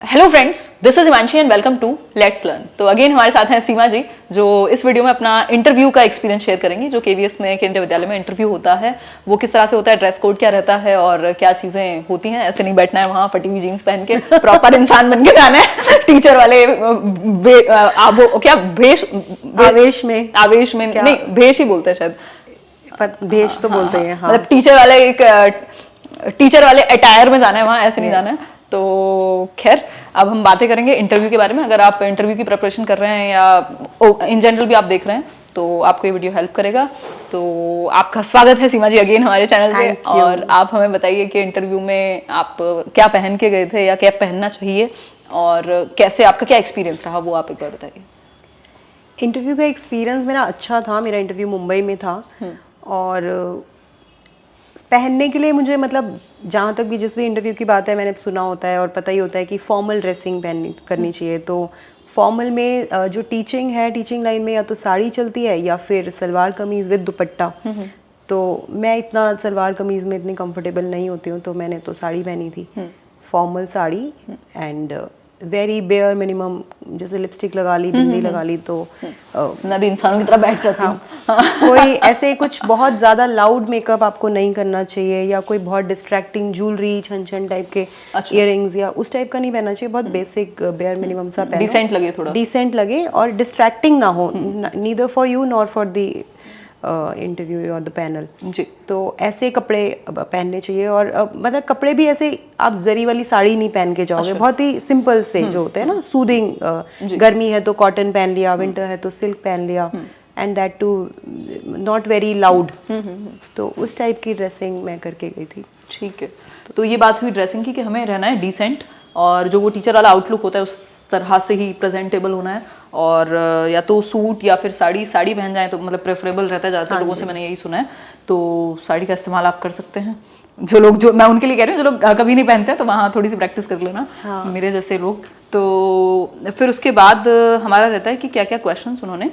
Hello friends, this is Himanshi and welcome to let's learn. तो again हमारे साथ हैं सीमा जी, जो इस वीडियो में अपना इंटरव्यू का एक्सपीरियंस शेयर करेंगी। जो केवीएस में, केंद्रीय विद्यालय में इंटरव्यू होता है, वो किस तरह से होता है, ड्रेस कोड क्या रहता है और क्या चीज़ें होती हैं। ऐसे नहीं बैठना है वहाँ फटी हुई जीन्स पहन के, प्रॉपर इंसान बन के जाना है। टीचर वाले आवेश में नहीं, भेष ही बोलते हैं शायद, भेष तो बोलते हैं। हाँ, मतलब टीचर वाले अटायर में जाना है वहाँ, ऐसे नहीं जाना है। तो खैर, अब हम बातें करेंगे इंटरव्यू के बारे में। अगर आप इंटरव्यू की प्रिपरेशन कर रहे हैं या इन जनरल भी आप देख रहे हैं तो आपको ये वीडियो हेल्प करेगा। तो आपका स्वागत है सीमा जी अगेन हमारे चैनल पे। और आप हमें बताइए कि इंटरव्यू में आप क्या पहन के गए थे या क्या पहनना चाहिए और कैसे, आपका क्या एक्सपीरियंस रहा, वो आप एक बार बताइए। इंटरव्यू का एक्सपीरियंस मेरा अच्छा था। मेरा इंटरव्यू मुंबई में था और पहनने के लिए मुझे, मतलब जहाँ तक भी जिस भी इंटरव्यू की बात है, मैंने सुना होता है और पता ही होता है कि फॉर्मल ड्रेसिंग करनी चाहिए। तो फॉर्मल में जो टीचिंग लाइन में या तो साड़ी चलती है या फिर सलवार कमीज़ विद दुपट्टा। तो मैं इतना सलवार कमीज़ में इतनी कंफर्टेबल नहीं होती हूँ, तो मैंने तो साड़ी पहनी थी, formal sari and very bare minimum. जैसे लिपस्टिक लगा ली, बिंदी लगा ली, तो मैं भी इंसानों की तरह बैठ जाती हूँ। कोई ऐसे कुछ बहुत ज़्यादा लाउड मेकअप आपको नहीं करना चाहिए, या कोई बहुत डिस्ट्रैक्टिंग ज्वेलरी, छन टाइप के इयररिंग्स या उस टाइप का नहीं पहनना चाहिए। बहुत बेसिक बेयर मिनिमम सा पहनो, डिसेंट लगे, थोड़ा डिसेंट लगे और डिस्ट्रैक्टिंग ना हो, neither for you nor for the interview और द पैनल जी। तो ऐसे कपड़े पहनने चाहिए। और मतलब कपड़े भी ऐसे आप जरी वाली साड़ी नहीं पहन के जाओगे। बहुत ही सिंपल से जो होते हैं ना, सूदिंग। गर्मी है तो कॉटन पहन लिया, विंटर है तो सिल्क पहन लिया, and that too not very loud. तो उस टाइप की ड्रेसिंग मैं करके गई थी। ठीक है, तो ये बात हुई ड्रेसिंग की कि हमें रहना है डिसेंट, और जो वो टीचर वाला आउटलुक होता है उस तरह से ही प्रेजेंटेबल होना है। और या तो सूट या फिर साड़ी पहन जाए तो मतलब प्रेफरेबल रहता है। ज़्यादातर लोगों से मैंने यही सुना है। तो साड़ी का इस्तेमाल आप कर सकते हैं। जो मैं उनके लिए कह रही हूँ, जो लोग कभी नहीं पहनते तो वहाँ थोड़ी सी प्रैक्टिस कर लेना। मेरे जैसे लोग। तो फिर उसके बाद हमारा रहता है कि क्या क्या क्वेश्चंस उन्होंने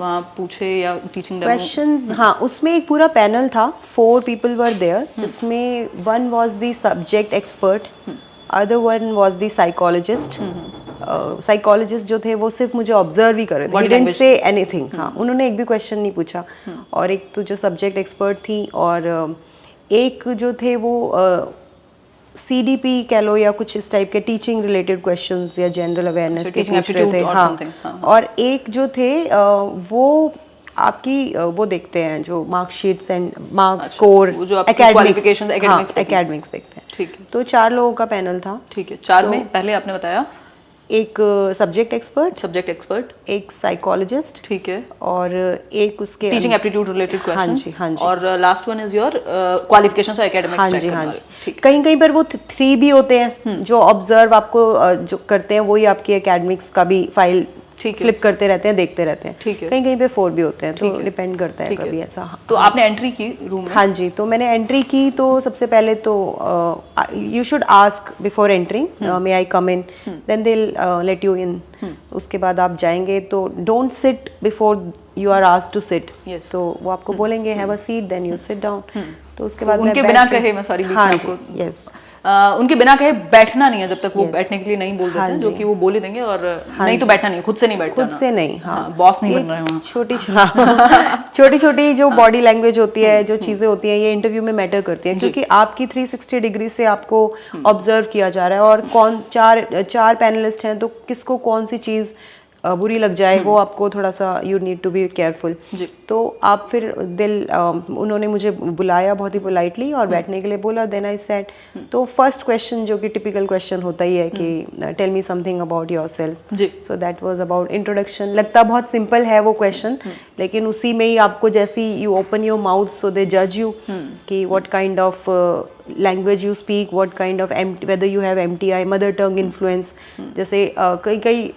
वहाँ पूछे या टीचिंग क्वेश्चंस। हाँ, उसमें एक पूरा पैनल था, 4 people वर देयर, जिसमें one was the subject expert, other one was the psychologist. Psychologist जो थे वो सिर्फ मुझे ऑब्जर्व ही कर रहे थे, ही डिडंट से एनीथिंग। हाँ, उन्होंने एक भी क्वेश्चन नहीं पूछा। और एक तो जो सब्जेक्ट एक्सपर्ट थी, और एक जो थे वो CDP कह लो या कुछ इस टाइप के टीचिंग रिलेटेड क्वेश्चंस या जनरल अवेयरनेस के पूछ रहे थे। हाँ, और एक जो थे वो आपकी वो देखते हैं जो marksheets and marks score, academics देखते हैं। ठीक है, तो 4 लोगों का पैनल था। ठीक है, 4 में पहले आपने बताया एक सब्जेक्ट एक्सपर्ट, एक साइकोलॉजिस्ट, ठीक है, और एक उसके टीचिंग एप्टीट्यूड रिलेटेड क्वेश्चंस। हाँ जी। और last one is your qualifications और एकेडमिक्स। हाँ जी। कहीं पर वो 3 भी होते हैं, जो ऑब्जर्व आपको जो करते हैं वही आपकी एकेडमिक्स का भी फाइल फ्लिप करते रहते हैं, देखते रहते हैं। ठीक है, कहीं पे 4 भी होते हैं, तो डिपेंड करता है कभी ऐसा। तो आपने एंट्री की रूम में? हाँ जी, तो मैंने एंट्री की। तो सबसे पहले तो you should ask before entering, may I come in, then they let you in. उसके बाद आप जाएंगे तो don't sit before you are asked to sit. तो वो आपको बोलेंगे have a seat, then you sit down. तो उसके बाद उनके बिना कहे, मैं सॉरी बीच में आपको, यस, उनके बिना कहे बैठना नहीं है जब तक वो बैठने के लिए नहीं बोल देते हैं, जो कि वो बोल ही देंगे। और नहीं तो बैठना नहीं, खुद से नहीं बैठना, खुद से नहीं। हाँ, बॉस नहीं बन रहे हैं। छोटी छोटी जो बॉडी लैंग्वेज होती है, जो चीजें होती हैं, ये इंटरव्यू में मैटर करती हैं, क्योंकि आपकी 360 डिग्री से आपको ऑब्जर्व किया जा रहा है। और कौन चार पैनलिस्ट हैं, तो किसको कौन सी चीज बुरी लग जाए, वो आपको थोड़ा सा you need to be careful. तो आप फिर उन्होंने मुझे बुलाया बहुत ही पोलाइटली और बैठने के लिए बोला। देन आई सेड, तो फर्स्ट क्वेश्चन जो कि टिपिकल क्वेश्चन होता ही है कि tell me something about yourself. So that was about introduction. लगता बहुत सिंपल है वो क्वेश्चन, लेकिन उसी में ही आपको जैसी you open your mouth so they जज यू कि what kind of language you speak, what kind of weather you have MTI, mother tongue influence. जैसे कई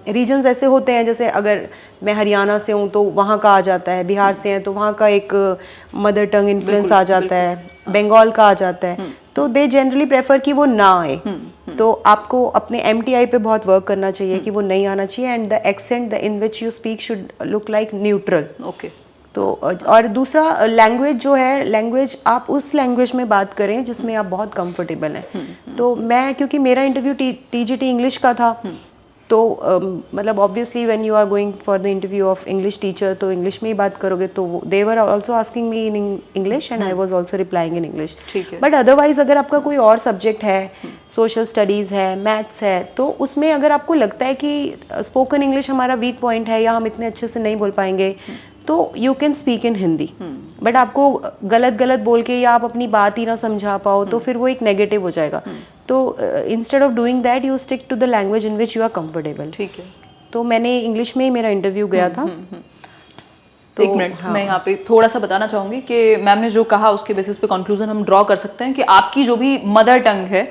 रीजन्स ऐसे होते हैं, जैसे अगर मैं हरियाणा से हूँ तो वहाँ का आ जाता है, बिहार से हैं तो वहाँ का एक मदर टंग इन्फ्लुएंस आ जाता है, बंगाल का आ जाता है। तो दे जनरली प्रेफर कि वो ना आए। तो आपको अपने MTI पे बहुत वर्क करना चाहिए कि वो नहीं आना चाहिए, and the accent in which you speak should look like neutral. Okay, तो और दूसरा लैंग्वेज जो है, लैंग्वेज आप उस लैंग्वेज में बात करें जिसमें आप बहुत कंफर्टेबल हैं। तो मैं, क्योंकि मेरा इंटरव्यू टीजीटी इंग्लिश का था, तो मतलब obviously when you are going for the interview of English teacher तो इंग्लिश में ही बात करोगे, तो they were also asking me in English and I was also replying in English. But otherwise अगर आपका कोई और सब्जेक्ट है, सोशल स्टडीज़ है, मैथ्स है, तो उसमें अगर आपको लगता है कि स्पोकन इंग्लिश हमारा वीक पॉइंट है या हम इतने अच्छे से नहीं बोल पाएंगे, तो you can speak in Hindi. But आपको गलत बोल के या आप अपनी बात ही ना समझा पाओ तो फिर वो एक नेगेटिव हो जाएगा। तो instead of doing that you stick to the language in which you are comfortable. ठीक है। तो मैंने इंग्लिश में ही मेरा इंटरव्यू गया था। तो एक मिनट, मैं यहाँ पे थोड़ा सा बताना चाहूंगी कि मैम ने जो कहा उसके बेसिस पे कंक्लूजन हम ड्रॉ कर सकते हैं कि आपकी जो भी मदर टंग है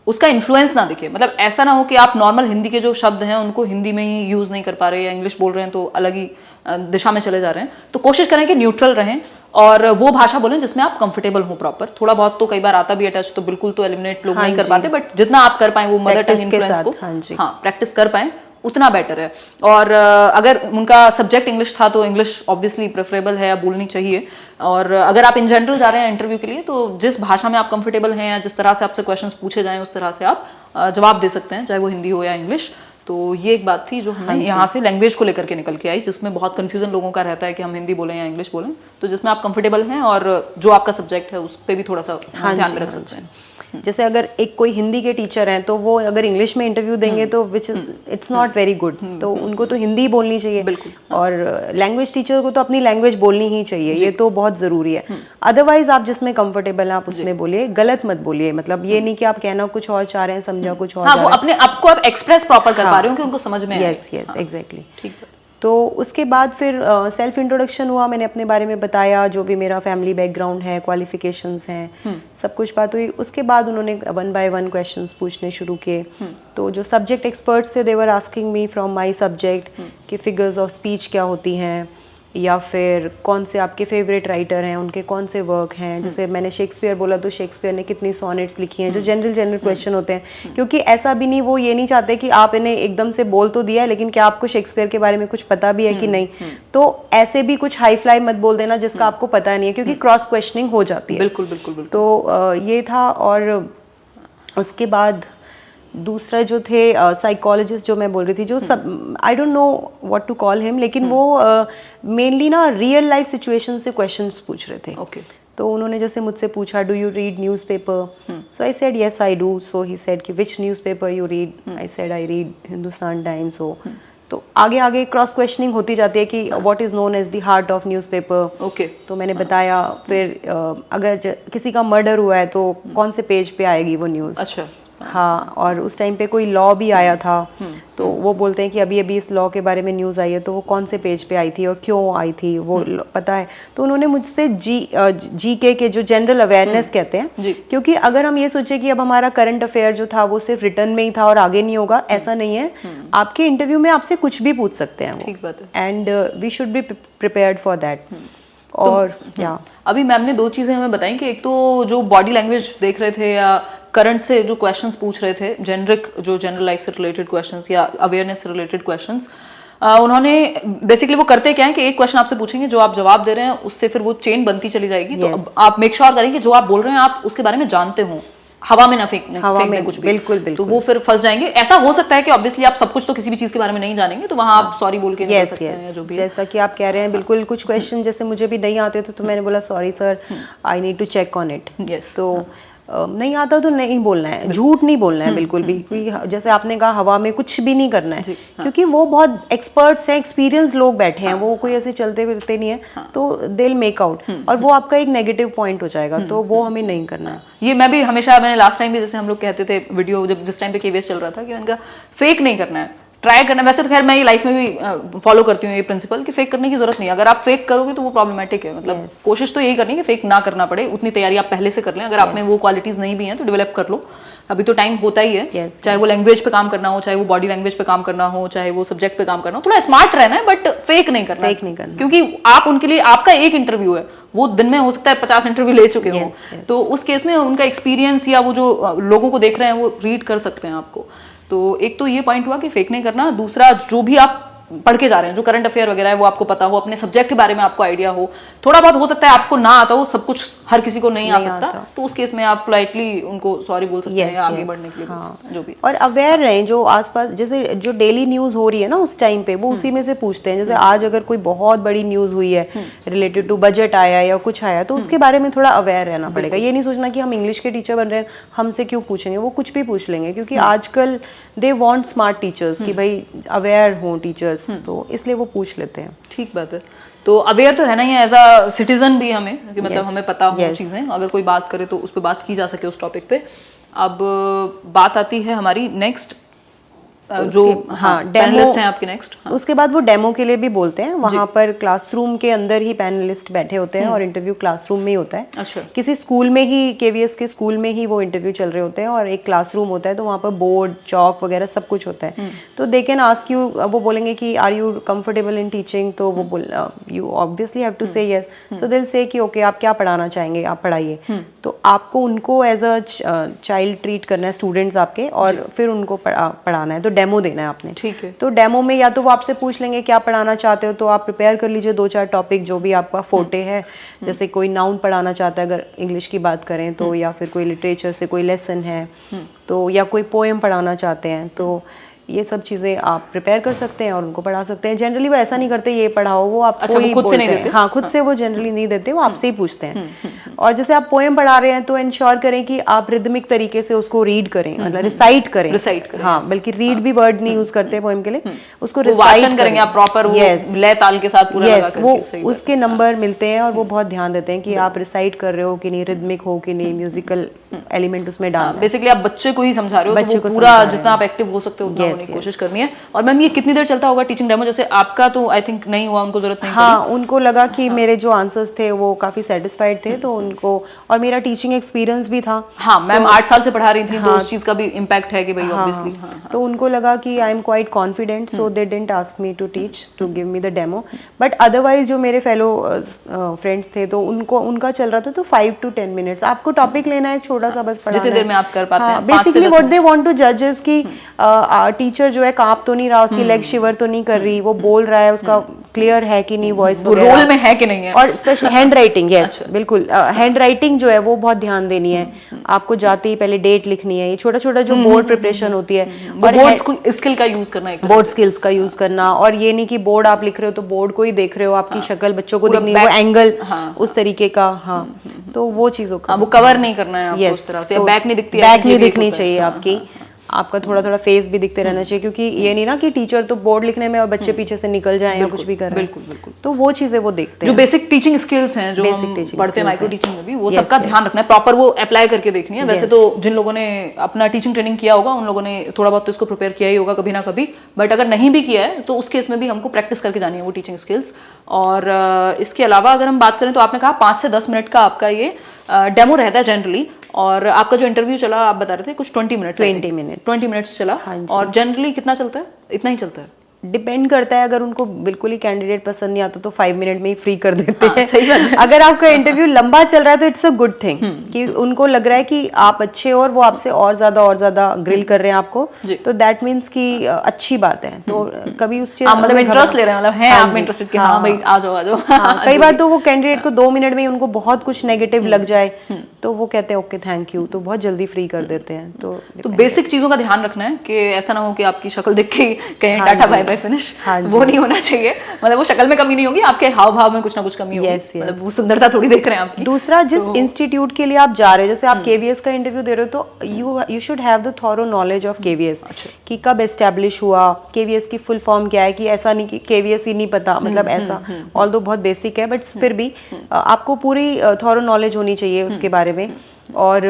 उसका इन्फ्लुएंस ना दिखे। मतलब ऐसा ना हो कि आप नॉर्मल हिंदी के जो शब्द हैं उनको हिंदी में ही यूज नहीं कर पा रहे या इंग्लिश बोल रहे हैं तो अलग ही दिशा में चले जा रहे हैं। तो कोशिश करें कि न्यूट्रल रहें और वो भाषा बोलें जिसमें आप कंफर्टेबल हो प्रॉपर। थोड़ा बहुत तो कई बार आता भी है टच, तो बिल्कुल तो एलिमिनेट लोग नहीं कर पाते, बट जितना आप कर पाए वो मदर टंग इन्फ्लुएंस को प्रैक्टिस कर पाए उतना बेटर है। और अगर उनका सब्जेक्ट इंग्लिश था तो इंग्लिश ऑब्वियसली प्रेफरेबल है या बोलनी चाहिए। और अगर आप इन जनरल जा रहे हैं इंटरव्यू के लिए तो जिस भाषा में आप कंफर्टेबल हैं या जिस तरह से आपसे क्वेश्चंस पूछे जाएं उस तरह से आप जवाब दे सकते हैं, चाहे वो हिंदी हो या इंग्लिश। तो ये एक बात थी जो हमने यहाँ से लैंग्वेज को लेकर के निकल के आई, जिसमें बहुत कंफ्यूजन लोगों का रहता है कि हम हिंदी बोलें या इंग्लिश बोलें। तो जिसमें आप कंफर्टेबल हैं और जो आपका सब्जेक्ट है उस पर भी थोड़ा सा ध्यान में रख सकते हैं। जैसे अगर एक कोई हिंदी के टीचर हैं तो वो अगर इंग्लिश में इंटरव्यू देंगे तो विच इट्स नॉट वेरी गुड, तो उनको तो हिंदी बोलनी चाहिए। और लैंग्वेज टीचर को तो अपनी लैंग्वेज बोलनी ही चाहिए, ये तो बहुत ज़रूरी है। अदरवाइज आप जिसमें कंफर्टेबल हैं आप उसमें बोलिए, गलत मत बोलिए। मतलब ये नहीं कि आप कहना कुछ और चाह रहे हैं, समझा कुछ और, वो अपने आपको आप एक्सप्रेस प्रॉपर कर पा रहे हो कि उनको समझ में आए। Yes exactly. ठीक है। तो उसके बाद फिर सेल्फ इंट्रोडक्शन हुआ, मैंने अपने बारे में बताया, जो भी मेरा फैमिली बैकग्राउंड है, क्वालिफिकेशंस हैं, सब कुछ बात हुई। उसके बाद उन्होंने 1 by 1 क्वेश्चंस पूछने शुरू किए। तो जो सब्जेक्ट एक्सपर्ट्स थे they were asking me from my subject कि फिगर्स ऑफ स्पीच क्या होती हैं, या फिर कौन से आपके फेवरेट राइटर हैं, उनके कौन से वर्क हैं। जैसे मैंने शेक्सपियर बोला तो शेक्सपियर ने कितनी सोनेट्स लिखी हैं, जो जनरल क्वेश्चन होते हैं। क्योंकि ऐसा भी नहीं, वो ये नहीं चाहते कि आप इन्हें एकदम से बोल तो दिया है लेकिन क्या आपको शेक्सपियर के बारे में कुछ पता भी है कि नहीं। तो ऐसे भी कुछ हाई फ्लाई मत बोल देना जिसका आपको पता नहीं है, क्योंकि क्रॉस क्वेश्चनिंग हो जाती है। बिल्कुल बिल्कुल बिल्कुल। तो ये था। और उसके बाद दूसरा जो थे साइकोलॉजिस्ट जो मैं बोल रही थी, जो सब I don't know what to call him, लेकिन वो मेनली ना रियल लाइफ सिचुएशन से क्वेश्चंस पूछ रहे थे। तो उन्होंने जैसे मुझसे पूछा, do you read newspaper? So I said yes I do. So he said कि which newspaper you read? I said I read Hindustan Times. हो तो आगे आगे क्रॉस क्वेश्चनिंग होती जाती है कि what is known as the heart of newspaper. तो मैंने बताया। फिर अगर किसी का मर्डर हुआ है तो कौन से पेज पे आएगी वो न्यूज़। अच्छा। हाँ, और उस टाइम पे कोई लॉ भी आया था, तो वो बोलते हैं कि अभी अभी इस लॉ के बारे में न्यूज़ आई है, तो वो कौन से पेज पे आई थी और क्यों आई थी वो पता है। तो उन्होंने मुझसे जीके के जो जनरल अवेयरनेस कहते हैं, क्योंकि अगर हम ये सोचे कि अब हमारा करंट अफेयर जो था वो सिर्फ रिटर्न में ही था और आगे नहीं होगा, ऐसा नहीं है। आपके इंटरव्यू में आपसे कुछ भी पूछ सकते हैं वो, and we should be prepared for that. और या अभी मैम ने 2 चीज़ें हमें बताई कि एक तो जो बॉडी लैंग्वेज देख रहे थे या करंट से जो क्वेश्चंस पूछ रहे थे, जेनरिक जो जनरल लाइफ से रिलेटेड क्वेश्चंस या अवेयरनेस से रिलेटेड क्वेश्चंस, उन्होंने बेसिकली वो करते क्या है कि एक क्वेश्चन आपसे पूछेंगे, जो आप जवाब दे रहे हैं उससे फिर वो चेन बनती चली जाएगी। तो आप मेक श्योर करें कि जो आप बोल रहे हैं आप उसके बारे में जानते हो, हवा में ना फेंकने कुछ भी। बिल्कुल बिल्कुल। तो वो फिर फंस जाएंगे। ऐसा हो सकता है कि ऑब्वियसली आप सब कुछ तो किसी भी चीज के बारे में नहीं जानेंगे, तो वहां आप सॉरी बोल के निकल सकते हैं जो भी। जैसा कि आप कह रहे हैं, बिल्कुल कुछ क्वेश्चन जैसे मुझे भी नहीं आते थे तो मैंने बोला sorry sir, I need to check on it. तो नहीं आता तो नहीं बोलना है, झूठ नहीं बोलना है बिल्कुल भी। क्योंकि जैसे आपने कहा हवा में कुछ भी नहीं करना है, क्योंकि वो बहुत एक्सपर्ट्स हैं, एक्सपीरियंस लोग बैठे हैं, वो कोई ऐसे चलते फिरते नहीं है, तो दे विल मेक आउट, और वो आपका एक नेगेटिव पॉइंट हो जाएगा, तो वो हमें नहीं करना है। ये मैं भी हमेशा, मैंने लास्ट टाइम भी जैसे हम लोग कहते थे वीडियो जब जिस टाइम पे केवीएस चल रहा था कि उनका फेक नहीं करना है, ट्राई करना। वैसे तो खैर मैं ये लाइफ में भी फॉलो करती हूँ ये प्रिंसिपल कि फेक करने की जरूरत नहीं है। अगर आप फेक करोगे तो वो प्रॉब्लमेटिक है। मतलब कोशिश तो यही करनी है कि फेक ना करना पड़े, उतनी तैयारी आप पहले से कर लें। अगर आप में वो क्वालिटीज नहीं भी हैं तो डेवलप कर लो, अभी तो टाइम होता ही है। चाहे वो लैंग्वेज पे काम करना हो, चाहे वो बॉडी लैंग्वेज पे काम करना हो, चाहे वो सब्जेक्ट पे काम करना हो, थोड़ा स्मार्ट रहना है, बट फेक नहीं करना। फेक नहीं करना, क्योंकि आप उनके लिए, आपका एक इंटरव्यू है, वो दिन में हो सकता है 50 इंटरव्यू ले चुके हो, तो उस केस में उनका एक्सपीरियंस या वो जो लोगों को देख रहे हैं वो रीड कर सकते हैं आपको। तो एक तो ये पॉइंट हुआ कि फेक नहीं करना। दूसरा, जो भी आप पढ़ के जा रहे हैं, जो करंट अफेयर वगैरह है वो आपको पता हो, अपने सब्जेक्ट के बारे में आपको आइडिया हो, थोड़ा बहुत हो सकता है आपको ना आता हो, सब कुछ हर किसी को नहीं आ सकता, तो उस केस में आप पोलाइटली उनको सॉरी बोल सकते हैं आगे बढ़ने के लिए, जो भी। और अवेयर रहें, जो आसपास जैसे जो डेली न्यूज़ हो रही है ना उस टाइम पे, वो उसी में से पूछते हैं। जैसे आज अगर कोई बहुत बड़ी न्यूज़ हुई है रिलेटेड टू बजट आया या कुछ आया, तो उसके बारे में थोड़ा अवेयर रहना पड़ेगा। ये नहीं सोचना कि हम इंग्लिश के टीचर बन रहे हैं, हमसे क्यों पूछेंगे, वो कुछ भी पूछ लेंगे, क्योंकि आजकल दे वांट स्मार्ट टीचर्स कि भाई अवेयर हों टीचर्स, तो इसलिए वो पूछ लेते हैं। ठीक बात है। तो अवेयर तो रहना ही है एज अ सिटीजन भी हमें, कि मतलब हमें पता हो चीजें, अगर कोई बात करे तो उस पर बात की जा सके उस टॉपिक पे। अब बात आती है हमारी नेक्स्ट, जो पैनलिस्ट हैं आपके नेक्स्ट। उसके बाद वो डेमो के लिए भी बोलते हैं, वहाँ पर क्लासरूम के अंदर ही पैनलिस्ट बैठे होते हैं और इंटरव्यू क्लासरूम में ही होता है। अच्छा। किसी स्कूल में ही, केवीएस के स्कूल में ही वो इंटरव्यू चल रहे होते हैं, और एक क्लासरूम होता है, तो वहाँ पर बोर्ड चौक वगैरह सब कुछ होता है। तो दे कैन आस्क यू, वो बोलेंगे कि are you comfortable in teaching, तो वो you obviously have to say yes, so they will say कि ओके आप क्या पढ़ाना चाहेंगे, आप पढ़ाइए। तो आपको उनको एज अ चाइल्ड ट्रीट करना है, स्टूडेंट्स आपके, और फिर उनको पढ़ाना है, तो डेमो देना है आपने। ठीक है। तो डेमो में या तो वो आपसे पूछ लेंगे क्या पढ़ाना चाहते हो, तो आप प्रिपेयर कर लीजिए 2-4 टॉपिक जो भी आपका फोटे है। जैसे कोई नाउन पढ़ाना चाहता है अगर इंग्लिश की बात करें तो, या फिर कोई लिटरेचर से कोई लेसन है तो, या कोई पोएम पढ़ाना चाहते हैं, तो ये सब चीज़ें आप प्रिपेयर कर सकते हैं और उनको पढ़ा सकते हैं। जनरली वो ऐसा नहीं करते ये पढ़ाओ, वो आपको ही खुद से नहीं बोलते हैं। हाँ, खुद से वो जनरली नहीं देते, वो आपसे ही पूछते हैं। और जैसे आप पोएम पढ़ा रहे हैं तो इंश्योर करें कि आप रिदमिक तरीके से उसको रीड करें, मतलब रिसाइट करें। हाँ, बल्कि रीड भी वर्ड नहीं यूज करते पोएम के लिए, उसको रिसाइट करेंगे आप प्रॉपर, वो लय ताल के साथ पूरा लगा करके। वो उसके नंबर मिलते हैं और वो बहुत ध्यान देते हैं कि आप रिसाइट कर रहे हो कि नहीं, रिदमिक हो कि नहीं, म्यूजिकल एलिमेंट उसमें डालना है। बेसिकली आप बच्चे को ही समझा रहे हो, बच्चे को पूरा जितना आप एक्टिव हो सकते हो उतना होने की कोशिश करनी है। और मैम ये कितनी देर चलता होगा टीचिंग डेमो? जैसे आपका तो आई थिंक नहीं हुआ, उनको जरूरत नहीं। हाँ, उनको लगा कि मेरे जो आंसर्स थे वो काफी सेटिस्फाइड थे, तो उनको, और मेरा टीचिंग एक्सपीरियंस भी था। हाँ, मैम 8 साल से पढ़ा रही थी, तो उस चीज का भी इम्पैक्ट है कि भाई ऑब्वियसली। तो उनको लगा कि I am quite confident, so they didn't ask me to teach, to give me the demo. But otherwise जो मेरे फेलो फ्रेंड्स थे, तो उनका चल रहा था तो 5 to 10 मिनट्स आपको टॉपिक लेना है, छोटा सा बस पढ़ाना है, जितनी देर में आप कर पाते हैं। Basically what they want to जज इज कि टीचर जो है कांप तो नहीं रहा, उसकी लेग शिवर तो नहीं कर रही, वो बोल रहा है, उसका क्लियर है कि नहीं, वॉइस रोल में है कि नहीं है, और स्पेशल हैंड राइटिंग। यस, बिल्कुल, हैंड राइटिंग जो है वो बहुत ध्यान देनी है आपको। जाते ही पहले डेट लिखनी है, ये छोटा छोटा जो बोर्ड प्रिपरेशन होती है, और बोर्ड स्किल का यूज करना है, बोर्ड स्किल्स का यूज करना। और ये नहीं कि बोर्ड आप लिख रहे हो तो बोर्ड को ही देख रहे हो, आपकी शक्ल बच्चों को दिखनी है, वो एंगल उस तरीके का। हाँ, तो वो चीजों का वो कवर नहीं करना है आपको उस तरह से, बैक नहीं दिखती है, बैक नहीं दिखनी चाहिए आपकी, आपका थोड़ा थोड़ा फेस भी दिखते रहना चाहिए, क्योंकि ये नहीं ना कि टीचर तो बोर्ड लिखने में और बच्चे पीछे से निकल जाएं या कुछ भी कर रहे हैं। बिल्कुल बिल्कुल। तो वो चीजें वो देखते हैं, जो बेसिक टीचिंग स्किल्स हैं, जो हम पढ़ते हैं माइक्रो टीचिंग में भी, वो सबका ध्यान रखना है, प्रॉपर वो अप्लाई करके देखनी है। वैसे तो जिन लोगों ने अपना टीचिंग ट्रेनिंग किया होगा उन लोगों ने थोड़ा बहुत तो इसको प्रिपेयर किया ही होगा कभी ना कभी, बट अगर नहीं भी किया है तो उस केस में भी हमको प्रैक्टिस करके जानी है वो टीचिंग स्किल्स। और इसके अलावा अगर हम बात करें तो आपने कहा 5 से 10 मिनट का आपका ये डेमो रहता है जनरली, और आपका जो इंटरव्यू चला आप बता रहे थे कुछ 20 मिनट्स चला। और जनरली कितना चलता है? इतना ही चलता है? डिपेंड करता है, अगर उनको बिल्कुल ही कैंडिडेट पसंद नहीं आता तो 5 मिनट में ही फ्री कर देते हैं। सही बात है। अगर आपका इंटरव्यू लंबा चल रहा है तो इट्स अ गुड थिंग, कि उनको लग रहा है कि आप अच्छे हो और वो आपसे और ज्यादा ग्रिल कर रहे हैं आपको, तो दैट मीन्स कि अच्छी बात है। तो कभी उस चीज मतलब इंटरेस्ट ले रहे हैं, मतलब हैं आप इंटरेस्टेड कि हाँ भाई आ जाओ। कई बार तो वो कैंडिडेट को 2 मिनट में उनको बहुत कुछ नेगेटिव लग जाए तो वो कहते हैं ओके थैंक यू, तो बहुत जल्दी फ्री कर देते हैं। तो बेसिक चीजों का ध्यान रखना है कि ऐसा ना हो कि आपकी शक्ल देख के कहीं टाटा बाय बाय फिनिश, वो नहीं होना चाहिए। मतलब वो शक्ल में कमी नहीं होगी, आपके हाव भाव में कुछ ना कुछ कमी होगी। मतलब वो सुंदरता थोड़ी देख रहे हैं आपकी। दूसरा, जिस इंस्टीट्यूट के लिए आप जा रहे हो, जैसे आप केवीएस का इंटरव्यू दे रहे हो तो you should have the thorough knowledge of KVS, कि कब एस्टैब्लिश हुआ, केवीएस की फुल फॉर्म क्या है, कि ऐसा नहीं कि केवीएस ही नहीं पता, मतलब ऐसा ऑल्दो बहुत बेसिक है, बट फिर भी आपको पूरी थॉरो नॉलेज होनी चाहिए उसके बारे में। और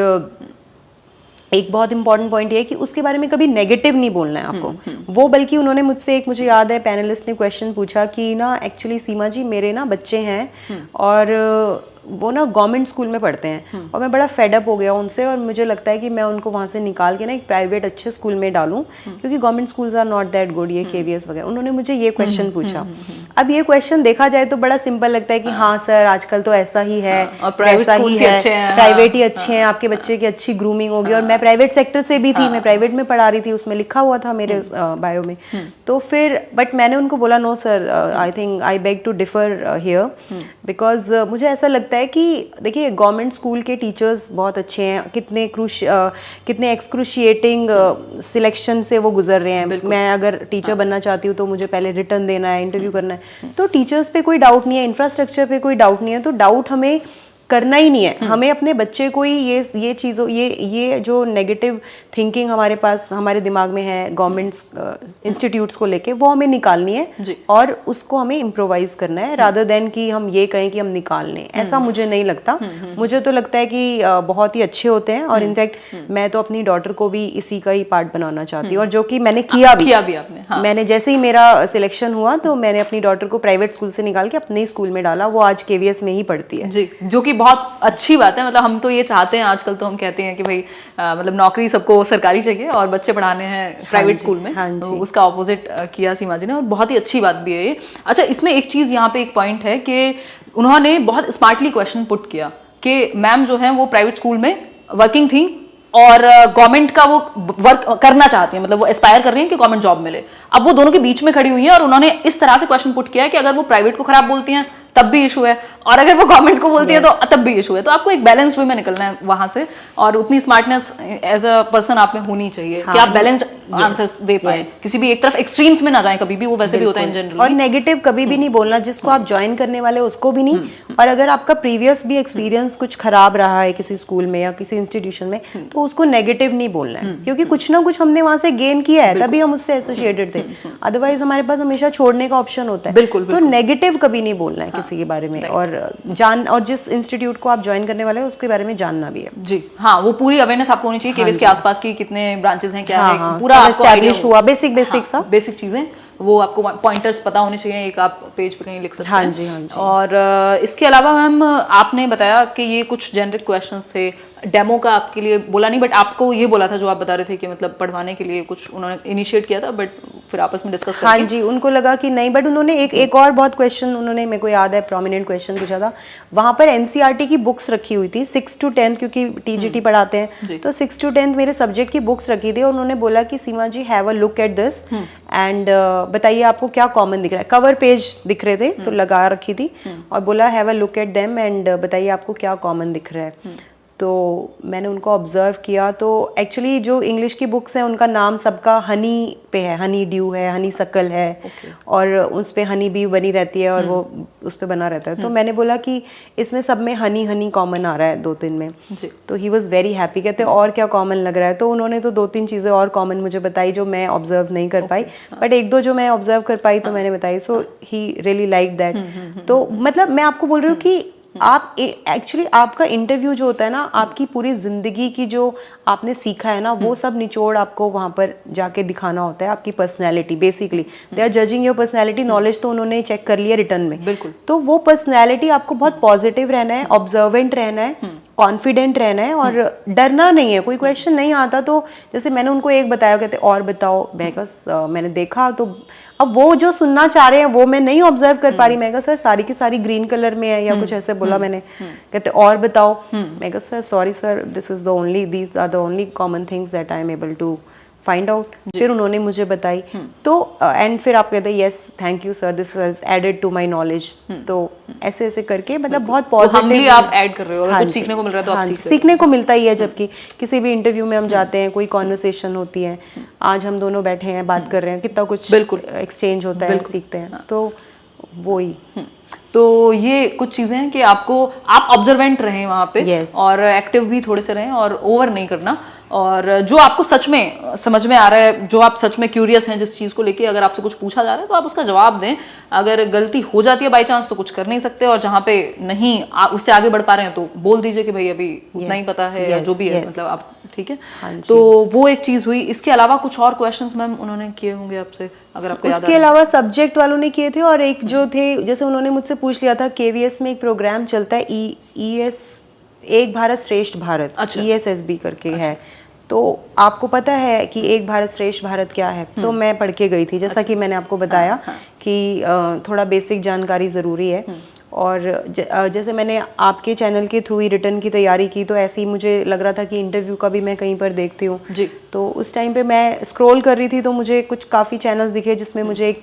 एक बहुत इंपॉर्टेंट पॉइंट ये है कि उसके बारे में कभी नेगेटिव नहीं बोलना है आपको। वो बल्कि उन्होंने मुझसे मुझे याद है पैनलिस्ट ने क्वेश्चन पूछा कि ना एक्चुअली सीमा जी मेरे ना बच्चे हैं और वो ना गवर्नमेंट स्कूल में पढ़ते हैं और मैं बड़ा फेडअप हो गया उनसे, और मुझे लगता है कि मैं उनको वहाँ से निकाल के ना एक प्राइवेट अच्छे स्कूल में डालूं, क्योंकि government schools are not that good, ये KVS वगैरह। उन्होंने मुझे ये क्वेश्चन पूछा। अब ये क्वेश्चन देखा जाए तो बड़ा सिंपल लगता है कि हाँ सर आजकल तो ऐसा ही है, ऐसा ही है, प्राइवेट ही अच्छे हैं, आपके बच्चे की अच्छी ग्रूमिंग होगी। और मैं प्राइवेट सेक्टर से भी थी, मैं प्राइवेट में पढ़ा रही थी, उसमें लिखा हुआ था मेरे बायो में। तो फिर बट मैंने उनको बोला no sir, I think I beg to differ here, because मुझे ऐसा लगता है कि देखिए गवर्नमेंट स्कूल के टीचर्स बहुत अच्छे हैं, कितने एक्सक्रूशिएटिंग सिलेक्शन से वो गुजर रहे हैं। मैं अगर टीचर बनना चाहती हूँ तो मुझे पहले रिटर्न देना है, इंटरव्यू करना है, तो टीचर्स पे कोई डाउट नहीं है, इंफ्रास्ट्रक्चर पे कोई डाउट नहीं है, तो डाउट हमें करना ही नहीं है। हमें अपने बच्चे को ही ये चीज़ों ये जो नेगेटिव थिंकिंग हमारे पास हमारे दिमाग में है गवर्नमेंट इंस्टीट्यूट्स को लेके, वो हमें निकालनी है और उसको हमें इम्प्रोवाइज करना है, रादर देन कि हम ये कहें कि हम निकाल लें। ऐसा मुझे नहीं लगता। मुझे तो लगता है कि बहुत ही अच्छे होते हैं, और इनफैक्ट मैं तो अपनी डॉटर को भी इसी का ही पार्ट बनाना चाहती हूँ, और जो कि मैंने किया भी आपने। हाँ। मैंने जैसे ही मेरा सिलेक्शन हुआ तो मैंने अपनी डॉटर को प्राइवेट स्कूल से निकाल के अपने स्कूल में डाला, वो आज KVS में ही पढ़ती है जी, जो कि बहुत अच्छी बात है। मतलब हम तो ये चाहते हैं, आजकल तो हम कहते हैं कि भाई मतलब नौकरी सबको सरकारी चाहिए और बच्चे पढ़ाने हैं प्राइवेट स्कूल में। तो उसका ऑपोजिट किया सीमा जी ने, और बहुत ही अच्छी बात भी है ये। अच्छा, इसमें एक चीज़ यहाँ पे एक पॉइंट है कि उन्होंने बहुत स्मार्टली क्वेश्चन पुट किया कि मैम जो है वो प्राइवेट स्कूल में वर्किंग थी और गवर्नमेंट का वो वर्क करना चाहती है, मतलब वो एस्पायर कर रही है कि गवर्नमेंट जॉब मिले। अब वो दोनों के बीच में खड़ी हुई है और उन्होंने इस तरह से क्वेश्चन पुट किया है कि अगर वो प्राइवेट को खराब बोलती हैं तब भी इशू है, और अगर वो गवर्नमेंट को बोलती है तो तब भी इशू है। तो आपको एक बैलेंस वे में निकलना है वहां से, और उतनी स्मार्टनेस एज अ पर्सन आप में होनी चाहिए कि आप बैलेंस्ड आंसर्स दे पाए, किसी भी एक तरफ एक्सट्रीम्स में ना जाए कभी भी। वो वैसे भी होता है इन जनरल। और नेगेटिव कभी भी नहीं बोलना, जिसको आप ज्वाइन करने वाले उसको भी नहीं, और अगर आपका प्रीवियस भी एक्सपीरियंस कुछ खराब रहा है किसी स्कूल में या किसी इंस्टीट्यूशन में, तो उसको नेगेटिव नहीं बोलना है, क्योंकि कुछ ना कुछ हमने वहां से गेन किया है, तभी हम उससे एसोसिएटेड थे। अदरवाइज हमारे पास हमेशा छोड़ने का ऑप्शन होता है। तो नेगेटिव कभी नहीं बोलना है किसी के बारे में, और जिस इंस्टीट्यूट को आप ज्वाइन करने वाले हैं उसके बारे में जानना भी है। जी हाँ, वो पूरी अवेयरनेस आपको होनी चाहिए कि इसके आसपास की कितने ब्रांचेस हैं, क्या है, पूरा आपको एस्टैब्लिश हुआ, बेसिक चीजें, वो आपको पॉइंटर्स पता होने चाहिए। एक आप पेज पे कहीं लिख सकते हैं। हाँ जी। और इसके अलावा मैम आपने बताया कि ये कुछ जेनरिक क्वेश्चंस थे, डेमो का आपके लिए बोला नहीं, बट आपको ये बोला था जो आप बता रहे थे कि मतलब पढ़वाने के लिए कुछ उन्होंने इनिशिएट किया था, बट फिर आपस में डिस्कस करके। हाँ जी, उनको लगा कि नहीं, बट उन्होंने एक और बहुत क्वेश्चन उन्होंने, मेरे को याद है, प्रोमिनेंट क्वेश्चन पूछा था। वहाँ पर NCERT की बुक्स रखी हुई थी 6 to 10, क्योंकि TGT पढ़ाते हैं, तो 6 to 10 मेरे सब्जेक्ट की बुक्स रखी थी। और उन्होंने बोला कि Seema ji have a look at this and बताइए आपको क्या कॉमन दिख रहा है। कवर पेज दिख रहे थे तो लगा रखी थी, और बोला have a look at them and बताइए आपको क्या कॉमन दिख रहा है। तो मैंने उनको ऑब्जर्व किया, तो एक्चुअली जो इंग्लिश की बुक्स हैं उनका नाम सबका हनी पे है, हनी ड्यू है, हनी सकल है, और उस पे हनी बी बनी रहती है और वो उस पे बना रहता है। तो मैंने बोला कि इसमें सब में हनी हनी कॉमन आ रहा है 2-3 में। तो ही वॉज वेरी हैप्पी, कहते और क्या कॉमन लग रहा है। तो उन्होंने तो 2-3 चीज़ें और कॉमन मुझे बताई जो मैं ऑब्जर्व नहीं कर पाई, बट 1-2 जो मैं ऑब्जर्व कर पाई तो मैंने बताई। सो ही रियली लाइक दैट। तो मतलब मैं आपको बोल रही हूँ कि आप एक्चुअली आपका इंटरव्यू जो होता है ना, आपकी पूरी जिंदगी की जो आपने सीखा है ना, वो सब निचोड़ आपको वहाँ पर जाके दिखाना होता है। आपकी personality, basically they are judging your personality. Knowledge तो उन्होंने चेक कर लिया रिटर्न में, बिल्कुल। तो वो पर्सनैलिटी आपको बहुत पॉजिटिव रहना है, ऑब्जर्वेंट रहना है, कॉन्फिडेंट रहना है, और डरना नहीं है। कोई क्वेश्चन नहीं आता तो जैसे मैंने उनको एक बताया, कहते और बताओ, मैंने देखा तो अब वो जो सुनना चाह रहे हैं वो मैं नहीं ऑब्जर्व कर पा रही। मैं कहा सर सारी की सारी ग्रीन कलर में है या कुछ ऐसे बोला मैंने। कहते और बताओ। मैं कहा sir sorry sir, these are the only common things that I am able to find out. फिर उन्होंने मुझे बताई, तो एंड फिर आप कहते yes thank you sir, this has added to my knowledge. तो ऐसे ऐसे करके मतलब बहुत पॉजिटिव आप ऐड कर रहे हो, अगर कुछ सीखने को मिल रहा है तो आप सीखने को मिलता ही है। जबकि किसी भी इंटरव्यू में हम जाते हैं, कोई कॉन्वर्सेशन होती है, आज हम दोनों बैठे हैं बात कर रहे हैं, कितना कुछ बिल्कुल एक्सचेंज होता है, सीखते हैं। तो वो ही तो ये कुछ चीजें हैं कि आपको आप ऑब्जर्वेंट रहें वहाँ पे, और एक्टिव भी थोड़े से रहें, और ओवर नहीं करना। और जो आपको सच में समझ में आ रहा है, जो आप सच में क्यूरियस हैं जिस चीज़ को लेके, अगर आपसे कुछ पूछा जा रहा है तो आप उसका जवाब दें। अगर गलती हो जाती है बाई चांस तो कुछ कर नहीं सकते, और जहाँ पे नहीं उससे आगे बढ़ पा रहे हैं तो बोल दीजिए कि भाई अभी उतना ही पता है, या जो भी है, मतलब आप ठीक है। हाँ जी। तो वो एक चीज हुई। इसके अलावा कुछ और क्वेश्चंस मैम उन्होंने किए होंगे आपसे, अगर आपको याद उसके अलावा सब्जेक्ट वालों ने किए थे, और एक जो थे, जैसे उन्होंने मुझसे पूछ लिया था, केवीएस में एक प्रोग्राम चलता है ईएस, एक भारत श्रेष्ठ भारत, ESSB करके है। तो आपको पता है कि एक भारत श्रेष्ठ भारत क्या है? तो मैं पढ़ के गई थी, जैसा कि मैंने आपको बताया कि थोड़ा बेसिक जानकारी ज़रूरी है। और जैसे मैंने आपके चैनल के थ्रू ही रिटर्न की तैयारी की, तो ऐसे ही मुझे लग रहा था कि इंटरव्यू का भी मैं कहीं पर देखती हूँ जी। तो उस टाइम पे मैं स्क्रॉल कर रही थी, तो मुझे कुछ काफ़ी चैनल्स दिखे जिसमें मुझे एक